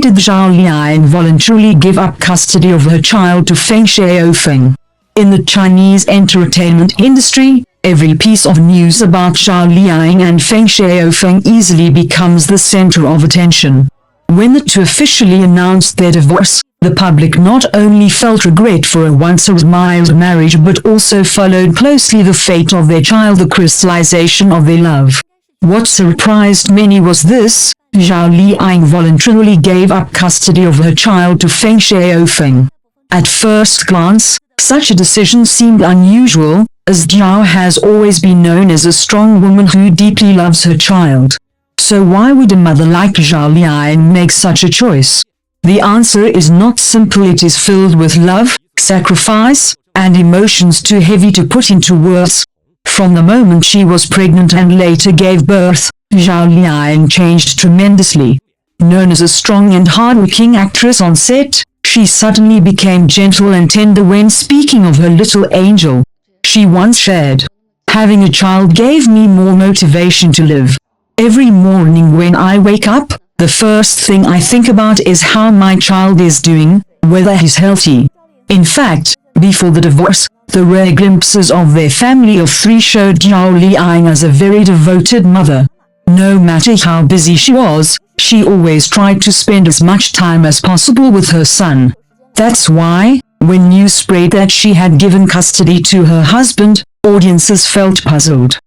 did Zhao Liying voluntarily give up custody of her child to Feng Shaofeng? In the Chinese entertainment industry, every piece of news about Zhao Liying and Feng Shaofeng easily becomes the center of attention. When the two officially announced their divorce, the public not only felt regret for a once-admired marriage but also followed closely the fate of their child, the crystallization of their love. What surprised many was this: Zhao Liying voluntarily gave up custody of her child to Feng Shaofeng. At first glance, such a decision seemed unusual, as Zhao has always been known as a strong woman who deeply loves her child. So why would a mother like Zhao Liying make such a choice? The answer is not simple. It is filled with love, sacrifice, and emotions too heavy to put into words. From the moment she was pregnant and later gave birth, Zhao Liying changed tremendously. Known as a strong and hardworking actress on set, she suddenly became gentle and tender when speaking of her little angel. She once shared, "Having a child gave me more motivation to live. Every morning when I wake up, the first thing I think about is how my child is doing, whether he's healthy." In fact, before the divorce, the rare glimpses of their family of three showed Zhao Liying as a very devoted mother. No matter how busy she was, she always tried to spend as much time as possible with her son. That's why, when news spread that she had given custody to her husband, audiences felt puzzled.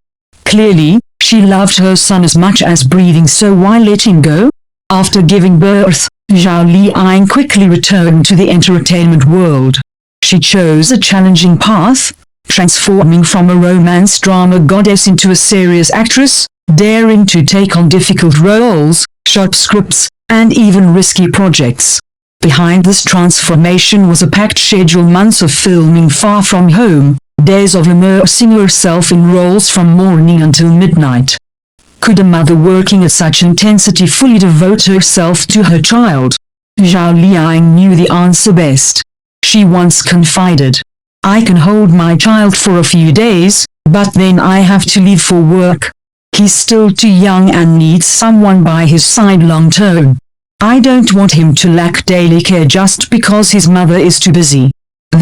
Clearly, she loved her son as much as breathing, so why let him go? After giving birth, Zhao Liying quickly returned to the entertainment world. She chose a challenging path, transforming from a romance drama goddess into a serious actress, daring to take on difficult roles, short scripts, and even risky projects. Behind this transformation was a packed schedule: months of filming far from home, days of immersing herself in roles from morning until midnight. Could a mother working at such intensity fully devote herself to her child? Zhao Liying knew the answer best. She once confided, "I can hold my child for a few days, but then I have to leave for work. He's still too young and needs someone by his side long term. I don't want him to lack daily care just because his mother is too busy."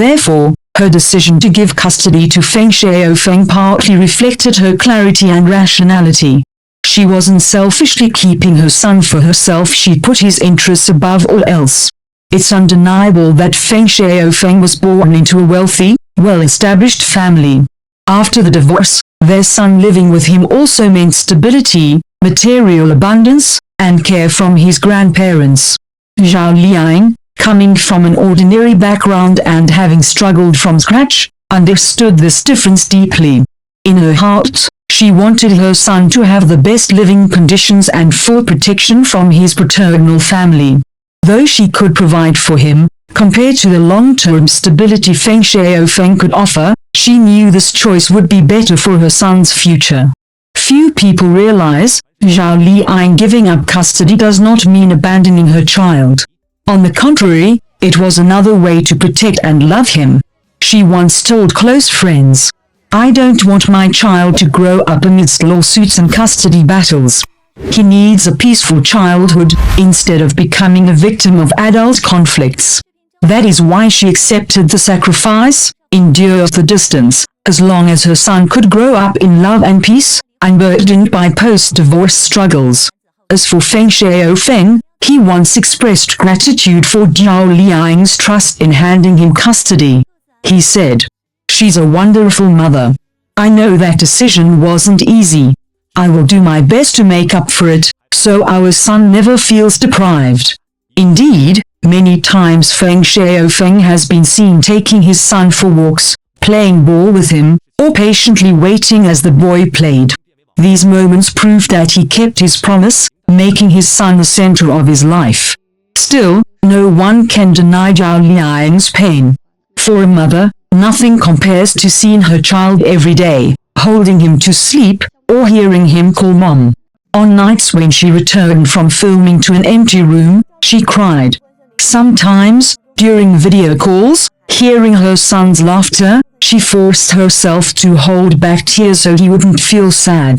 Therefore, her decision to give custody to Feng Shaofeng partly reflected her clarity and rationality. She wasn't selfishly keeping her son for herself, she put his interests above all else. It's undeniable that Feng Shaofeng was born into a wealthy, well-established family. After the divorce, their son living with him also meant stability, material abundance, and care from his grandparents. Zhao Liying, coming from an ordinary background and having struggled from scratch, understood this difference deeply. In her heart, she wanted her son to have the best living conditions and full protection from his paternal family. Though she could provide for him, compared to the long-term stability Feng Shaofeng could offer, she knew this choice would be better for her son's future. Few people realize, Zhao Liying giving up custody does not mean abandoning her child. On the contrary, it was another way to protect and love him. She once told close friends, "I don't want my child to grow up amidst lawsuits and custody battles. He needs a peaceful childhood, instead of becoming a victim of adult conflicts." That is why she accepted the sacrifice, endured the distance, as long as her son could grow up in love and peace, unburdened by post-divorce struggles. As for Feng Shaofeng, he once expressed gratitude for Zhao Liying's trust in handing him custody. He said, "She's a wonderful mother. I know that decision wasn't easy. I will do my best to make up for it, so our son never feels deprived." Indeed, many times Feng Shaofeng has been seen taking his son for walks, playing ball with him, or patiently waiting as the boy played. These moments proved that he kept his promise, making his son the center of his life. Still, no one can deny Zhao Liying's pain. For a mother, nothing compares to seeing her child every day, holding him to sleep, or hearing him call mom. On nights when she returned from filming to an empty room, she cried. Sometimes, during video calls, hearing her son's laughter, she forced herself to hold back tears so he wouldn't feel sad.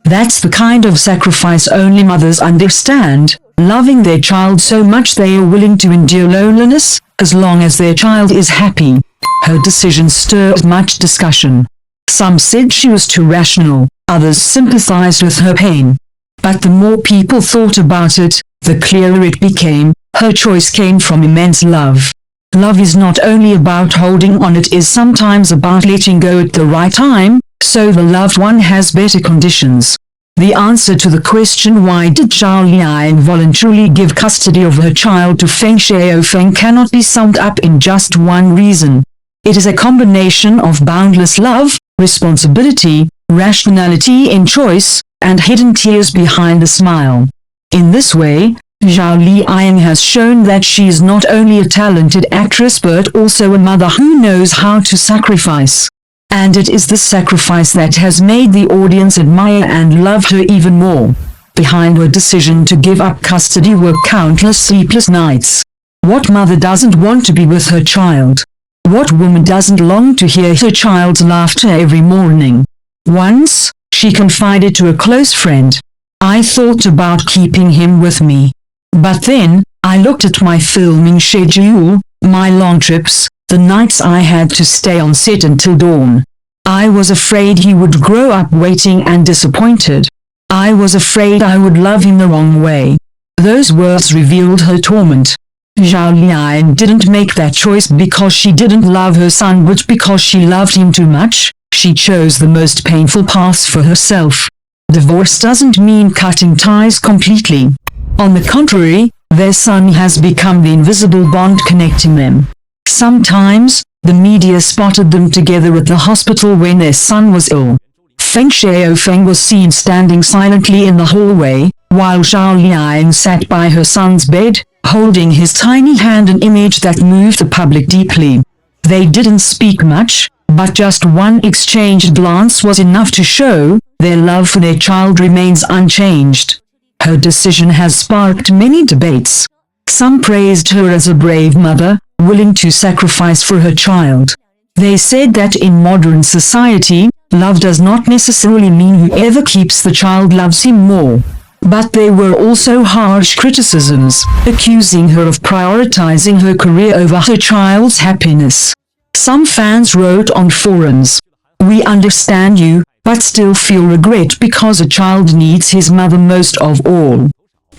That's the kind of sacrifice only mothers understand, loving their child so much they are willing to endure loneliness, as long as their child is happy. Her decision stirred much discussion. Some said she was too rational, others sympathized with her pain. But the more people thought about it, the clearer it became, her choice came from immense love. Love is not only about holding on, it is sometimes about letting go at the right time, so the loved one has better conditions. The answer to the question why did Zhao Liying voluntarily give custody of her child to Feng Shaofeng cannot be summed up in just one reason. It is a combination of boundless love, responsibility, rationality in choice, and hidden tears behind the smile. In this way, Zhao Liying has shown that she is not only a talented actress but also a mother who knows how to sacrifice. And it is this sacrifice that has made the audience admire and love her even more. Behind her decision to give up custody were countless sleepless nights. What mother doesn't want to be with her child? What woman doesn't long to hear her child's laughter every morning? Once, she confided to a close friend, "I thought about keeping him with me. But then, I looked at my filming schedule, my long trips, the nights I had to stay on set until dawn. I was afraid he would grow up waiting and disappointed. I was afraid I would love him the wrong way." Those words revealed her torment. Zhao Liying didn't make that choice because she didn't love her son but because she loved him too much. She chose the most painful path for herself. Divorce doesn't mean cutting ties completely. On the contrary, their son has become the invisible bond connecting them. Sometimes, the media spotted them together at the hospital when their son was ill. Feng Shaofeng was seen standing silently in the hallway, while Zhao Liying sat by her son's bed, holding his tiny hand, an image that moved the public deeply. They didn't speak much, but just one exchanged glance was enough to show their love for their child remains unchanged. Her decision has sparked many debates. Some praised her as a brave mother, willing to sacrifice for her child. They said that in modern society, love does not necessarily mean whoever keeps the child loves him more. But there were also harsh criticisms, accusing her of prioritizing her career over her child's happiness. Some fans wrote on forums, "We understand you, but still feel regret because a child needs his mother most of all."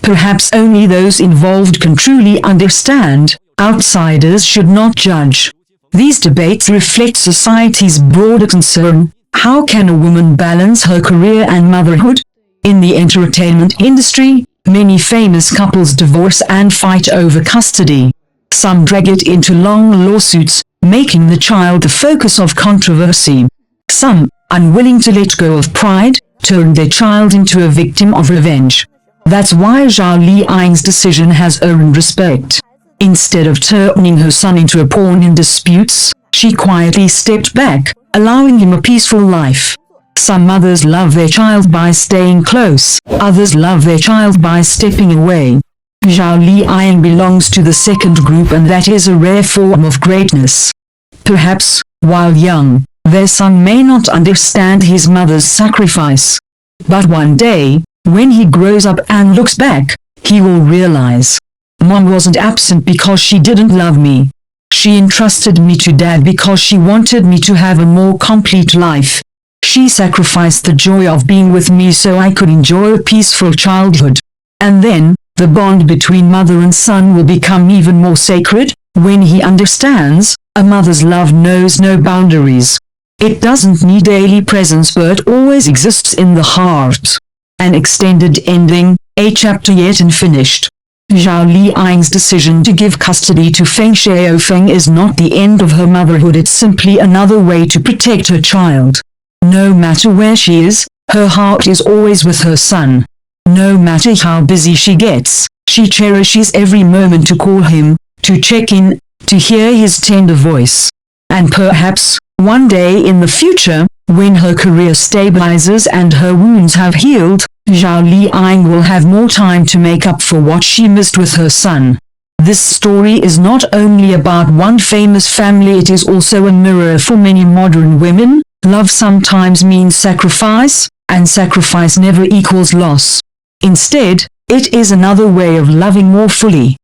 Perhaps only those involved can truly understand. Outsiders should not judge. These debates reflect society's broader concern. How can a woman balance her career and motherhood? In the entertainment industry, many famous couples divorce and fight over custody. Some drag it into long lawsuits, making the child the focus of controversy. Some, unwilling to let go of pride, turn their child into a victim of revenge. That's why Zhao Liying's decision has earned respect. Instead of turning her son into a pawn in disputes, she quietly stepped back, allowing him a peaceful life. Some mothers love their child by staying close, others love their child by stepping away. Zhao Liying belongs to the second group, and that is a rare form of greatness. Perhaps, while young, their son may not understand his mother's sacrifice. But one day, when he grows up and looks back, he will realize, "Mom wasn't absent because she didn't love me. She entrusted me to Dad because she wanted me to have a more complete life. She sacrificed the joy of being with me so I could enjoy a peaceful childhood." And then, the bond between mother and son will become even more sacred. When he understands, a mother's love knows no boundaries. It doesn't need daily presence but always exists in the heart. An extended ending, a chapter yet unfinished. Zhao Liying's decision to give custody to Feng Shaofeng is not the end of her motherhood, it's simply another way to protect her child. No matter where she is, her heart is always with her son. No matter how busy she gets, she cherishes every moment to call him, to check in, to hear his tender voice. And perhaps, one day in the future, when her career stabilizes and her wounds have healed, Zhao Liying will have more time to make up for what she missed with her son. This story is not only about one famous family, it is also a mirror for many modern women. Love sometimes means sacrifice, and sacrifice never equals loss. Instead, it is another way of loving more fully.